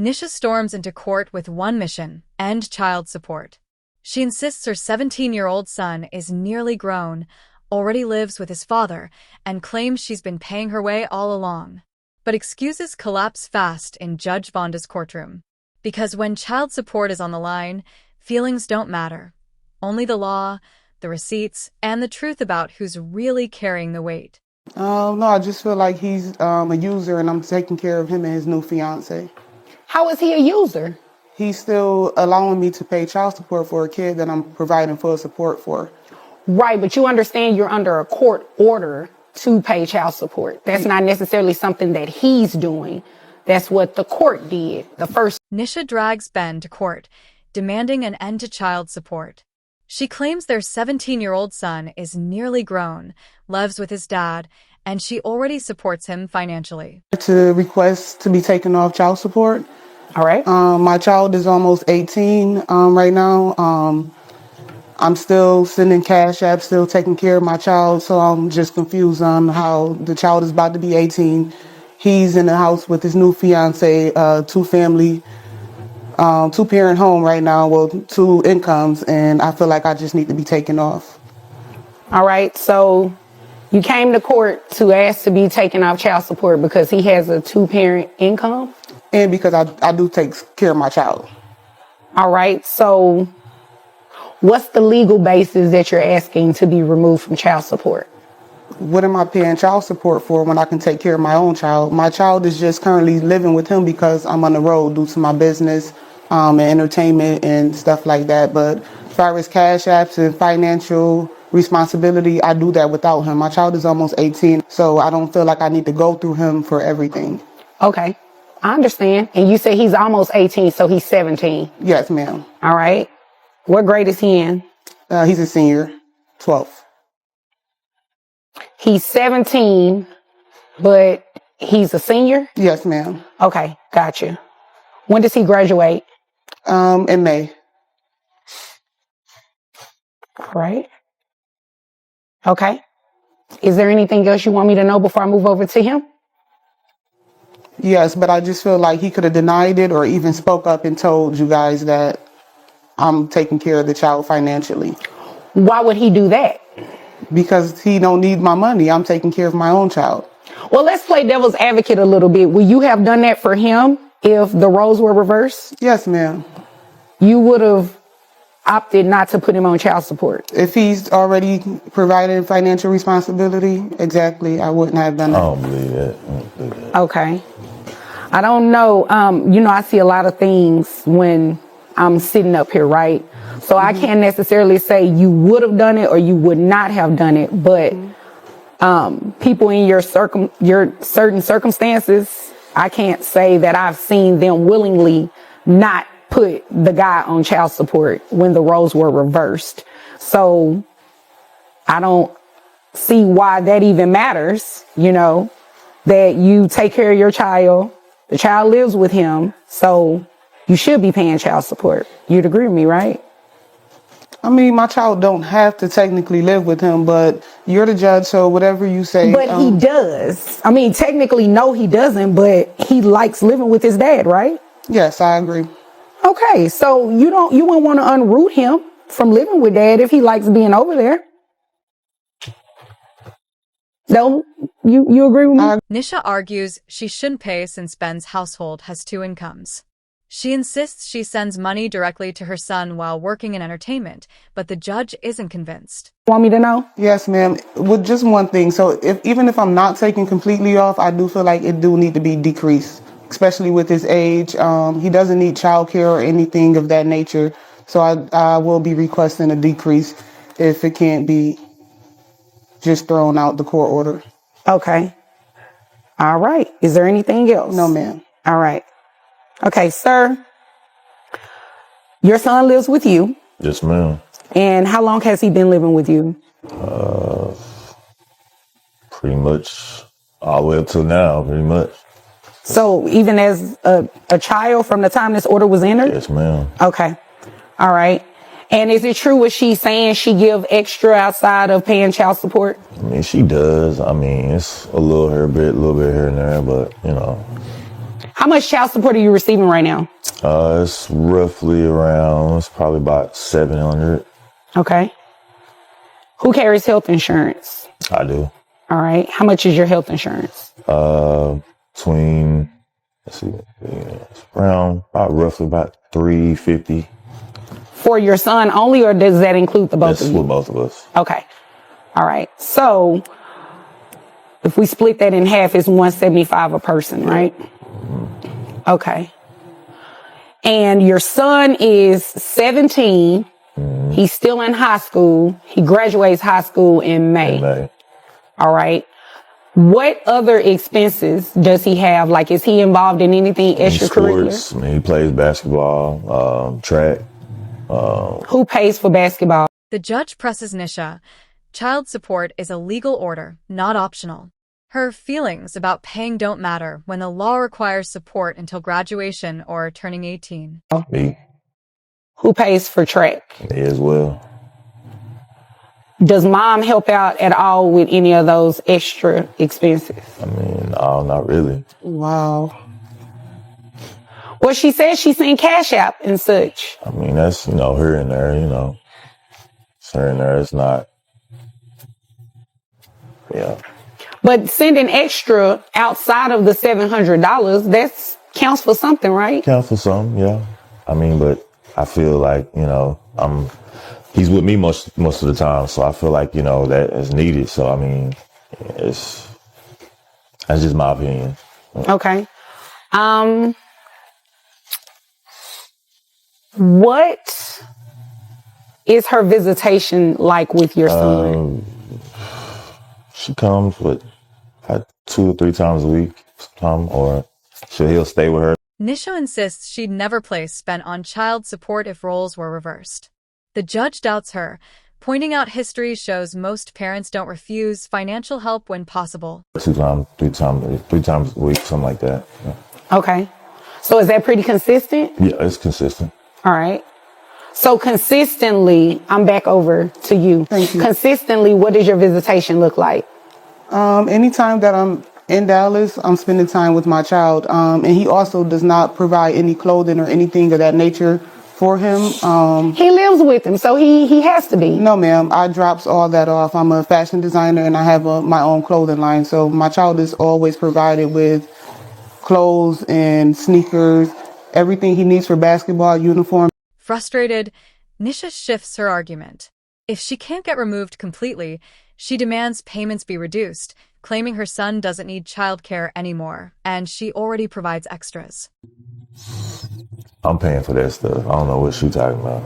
Nisha storms into court with one mission: end child support. She insists her 17-year-old son is nearly grown, already lives with his father, and claims she's been paying her way all along. But excuses collapse fast in Judge Vonda's courtroom. Because when child support is on the line, feelings don't matter. Only the law, the receipts, and the truth about who's really carrying the weight. No, I just feel like he's a user and I'm taking care of him and his new fiance. How is he a user? He's still allowing me to pay child support for a kid that I'm providing full support for. Right, but you understand you're under a court order to pay child support. That's not necessarily something that he's doing. That's what the court did. Nisha drags Ben to court, demanding an end to child support. She claims their 17-year-old son is nearly grown, lives with his dad, and she already supports him financially. To request to be taken off child support. All right. My child is almost 18 right now. I'm still sending cash apps, still taking care of my child, so I'm just confused on how the child is about to be 18. He's in the house with his new fiance, two-parent home right now, well, 2 incomes, and I feel like I just need to be taken off. All right, so you came to court to ask to be taken off child support because he has a 2-parent income? And because I do take care of my child. All right, so what's the legal basis that you're asking to be removed from child support? What am I paying child support for when I can take care of my own child? My child is just currently living with him because I'm on the road due to my business and entertainment and stuff like that. But as far as cash apps and financial responsibility, I do that without him. My child is almost 18, so I don't feel like I need to go through him for everything. Okay, I understand. And you say he's almost 18, so he's 17. Yes, ma'am. All right. What grade is he in? He's a senior, 12th. He's 17, but he's a senior? Yes, ma'am. Okay, gotcha. When does he graduate? In May. All right. Okay. Is there anything else you want me to know before I move over to him? Yes, but I just feel like he could have denied it or even spoke up and told you guys that I'm taking care of the child financially. Why would he do that? Because he don't need my money. I'm taking care of my own child. Well, let's play devil's advocate a little bit. Will you have done that for him if the roles were reversed? Yes, ma'am. You would have opted not to put him on child support. If he's already provided financial responsibility, exactly, I wouldn't have done that. I don't believe that. Okay. I don't know. I see a lot of things when I'm sitting up here, right? So I can't necessarily say you would have done it or you would not have done it, but people in your certain circumstances, I can't say that I've seen them willingly not put the guy on child support when the roles were reversed. So I don't see why that even matters, that you take care of your child, the child lives with him, so you should be paying child support. You'd agree with me, right? I mean, my child don't have to technically live with him, but you're the judge, so whatever you say. But he does. I mean, technically, no, he doesn't, but he likes living with his dad, right? Yes, I agree. Okay, so you won't want to unroot him from living with dad if he likes being over there. No, you agree with me? Nisha argues she shouldn't pay since Ben's household has 2 incomes. She insists she sends money directly to her son while working in entertainment, but the judge isn't convinced. Want me to know? Yes, ma'am. With just one thing. So even if I'm not taking completely off, I do feel like it do need to be decreased, especially with his age. He doesn't need childcare or anything of that nature. So I will be requesting a decrease if it can't be just thrown out the court order. Okay. All right. Is there anything else? No, ma'am. All right. Okay, sir. Your son lives with you. Yes, ma'am. And how long has he been living with you? Pretty much all the way up till now, pretty much. So even as a child from the time this order was entered? Yes, ma'am. Okay. All right. And is it true what she's saying, she give extra outside of paying child support? I mean, she does. I mean, it's a little bit here and there, but, How much child support are you receiving right now? It's roughly around, it's probably about 700. Okay. Who carries health insurance? I do. All right. How much is your health insurance? Between, let's see, it's around roughly about 350. For your son only, or does that include the both That's of you? with both of us. Okay. All right. So if we split that in half, it's $175 a person, right? Okay. And your son is 17. He's still in high school. He graduates high school in May. All right. What other expenses does he have? Like, is he involved in anything extracurricular? Sports. I mean, he plays basketball, track. Who pays for basketball? The judge presses Nisha. Child support is a legal order, not optional. Her feelings about paying don't matter when the law requires support until graduation or turning 18. Me. Who pays for track? Me as well. Does mom help out at all with any of those extra expenses? I mean, no, not really. Wow. Well, she says she's seen Cash App and such. I mean, that's, here and there, It's here and there. It's not. Yeah. But sending extra outside of the $700, that counts for something, right? Count for some, yeah. I mean, but I feel like, he's with me most of the time, so I feel like, that is needed. So, I mean, that's just my opinion. Okay. What is her visitation like with your son? She comes with 2 or 3 times a week, or he'll stay with her. Nisha insists she'd never place spent on child support if roles were reversed. The judge doubts her, pointing out history shows most parents don't refuse financial help when possible. 2 times, 3 times a week, something like that. Yeah. Okay. So is that pretty consistent? Yeah, it's consistent. All right. So consistently, I'm back over to you. Thank you. Consistently, what does your visitation look like? Anytime that I'm in Dallas, I'm spending time with my child. And he also does not provide any clothing or anything of that nature for him. He lives with him, so he has to be. No, ma'am. I drops all that off. I'm a fashion designer and I have my own clothing line. So my child is always provided with clothes and sneakers, everything he needs for basketball, uniform. Frustrated, Nisha shifts her argument. If she can't get removed completely, she demands payments be reduced, claiming her son doesn't need childcare anymore, and she already provides extras. I'm paying for that stuff. I don't know what she's talking about.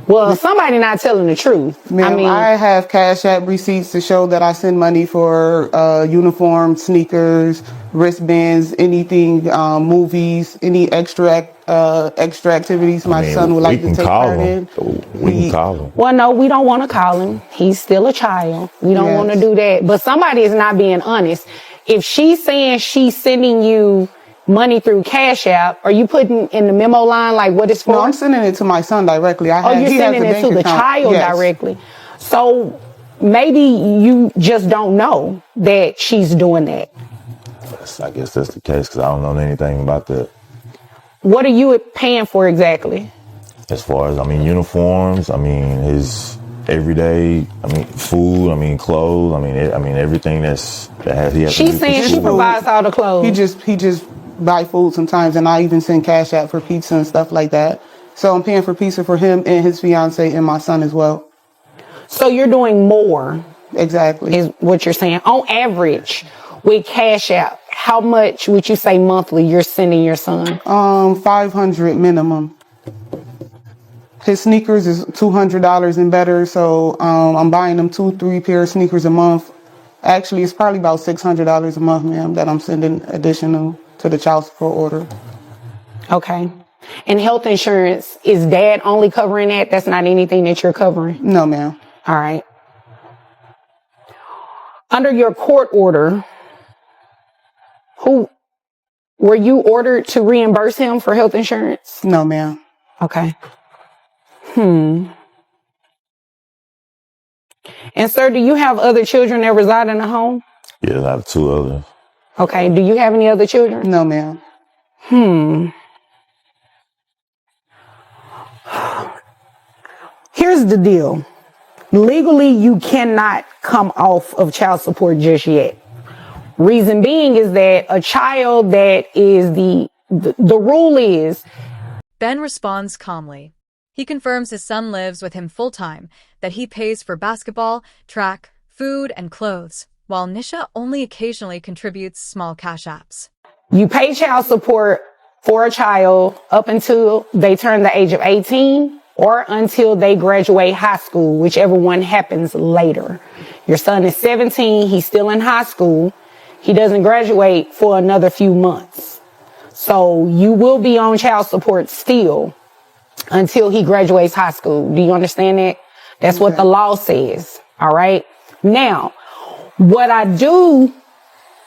Well, somebody not telling the truth. Ma'am, I have Cash App receipts to show that I send money for uniforms, sneakers, wristbands, anything, movies, any extra activities my son would like to take part in. We can call him. Well, no, we don't want to call him. He's still a child. We don't want to do that. But somebody is not being honest. If she's saying she's sending you money through Cash App, are you putting in the memo line like what it's for? No, I'm sending it to my son directly. You're sending it to the child directly. So maybe you just don't know that she's doing that. I guess that's the case because I don't know anything about that. What are you paying for exactly? As far as, uniforms, his everyday, food, clothes, everything that he has. She's saying she provides all the clothes. He just buy food sometimes, and I even send Cash App for pizza and stuff like that. So I'm paying for pizza for him and his fiance and my son as well. So you're doing more. Exactly. Is what you're saying. On average, with Cash App, how much would you say monthly you're sending your son? $500 minimum. His sneakers is $200 and better, so I'm buying them 2-3 pair of sneakers a month. Actually, it's probably about $600 a month, ma'am, that I'm sending additional to the child support order. Okay. And health insurance, is dad only covering that? That's not anything that you're covering? No, ma'am. All right. Under your court order, were you ordered to reimburse him for health insurance? No, ma'am. Okay. And sir, do you have other children that reside in the home? Yeah, I have 2 others. Okay. Do you have any other children? No, ma'am. Here's the deal. Legally, you cannot come off of child support just yet. Reason being is that a child that is the rule is. Ben responds calmly. He confirms his son lives with him full-time, that he pays for basketball, track, food, and clothes, while Nisha only occasionally contributes small cash apps. You pay child support for a child up until they turn the age of 18 or until they graduate high school, whichever one happens later. Your son is 17. He's still in high school. He doesn't graduate for another few months. So you will be on child support still until he graduates high school. Do you understand that? That's what the law says. All right. Now, what I do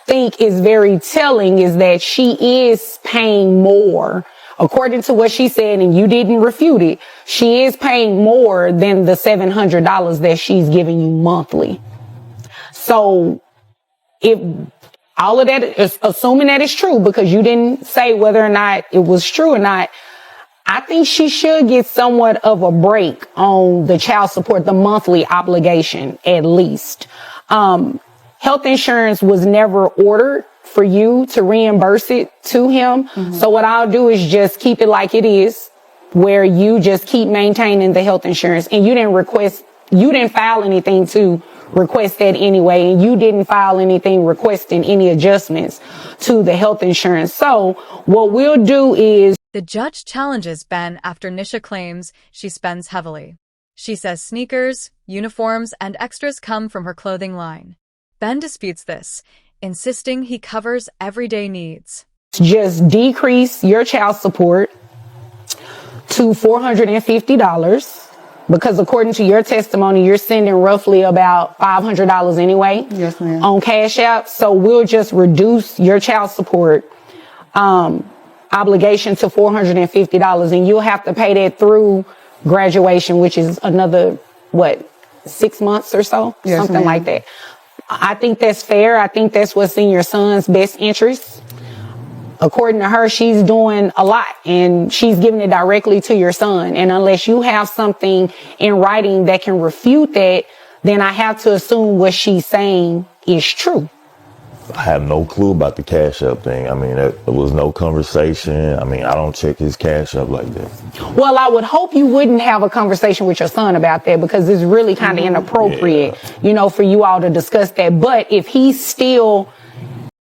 think is very telling is that she is paying more. According to what she said, and you didn't refute it, she is paying more than the $700 that she's giving you monthly. So if all of that is assuming that is true, because you didn't say whether or not it was true or not, I think she should get somewhat of a break on the child support, the monthly obligation, at least. Health insurance was never ordered for you to reimburse it to him. Mm-hmm. So what I'll do is just keep it like it is, where you just keep maintaining the health insurance, and you didn't file anything to request that anyway, and you didn't file anything requesting any adjustments to the health insurance. So what we'll do is. The judge challenges Ben after Nisha claims she spends heavily. She says sneakers, uniforms, and extras come from her clothing line. Ben disputes this, insisting he covers everyday needs. Just decrease your child support to $450 because according to your testimony, you're sending roughly about $500 anyway. Yes, ma'am. On Cash App. So we'll just reduce your child support obligation to $450, and you'll have to pay that through graduation, which is another, 6 months or so? Yes, something ma'am. like that. I think that's fair. I think that's what's in your son's best interest. According to her, she's doing a lot and she's giving it directly to your son. And unless you have something in writing that can refute that, then I have to assume what she's saying is true. I have no clue about the Cash App thing. I mean, there was no conversation. I mean, I don't check his Cash App like that. Well, I would hope you wouldn't have a conversation with your son about that because it's really kind of inappropriate, for you all to discuss that. But if he's still...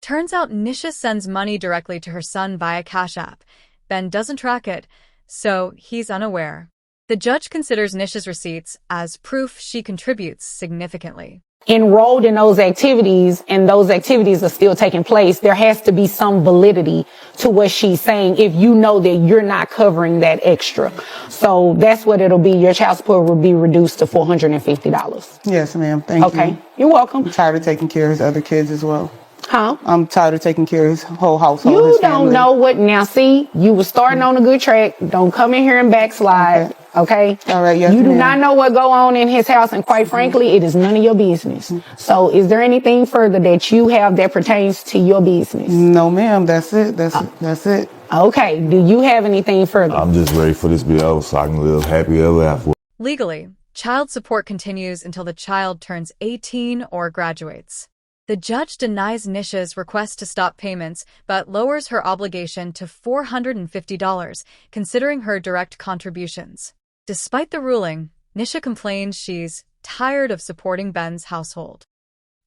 Turns out Nisha sends money directly to her son via Cash App. Ben doesn't track it, so he's unaware. The judge considers Nisha's receipts as proof she contributes significantly. Enrolled in those activities and those activities are still taking place, there has to be some validity to what she's saying if you know that you're not covering that extra. So that's what it'll be. Your child support will be reduced to $450. Yes, ma'am. Thank you. Okay. You're welcome. I'm tired of taking care of his other kids as well. Huh? I'm tired of taking care of his whole household. You his don't family. know what. Now, see, you were starting on a good track. Don't come in here and backslide. Okay? All right. Yes, you do ma'am. not know what go on in his house. And quite frankly, it is none of your business. So is there anything further that you have that pertains to your business? No, ma'am. That's it. That's it. Okay. Do you have anything further? I'm just ready for this to be over so I can live happy ever after. Legally, child support continues until the child turns 18 or graduates. The judge denies Nisha's request to stop payments, but lowers her obligation to $450, considering her direct contributions. Despite the ruling, Nisha complains she's tired of supporting Ben's household.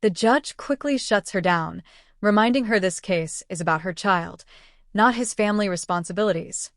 The judge quickly shuts her down, reminding her this case is about her child, not his family responsibilities.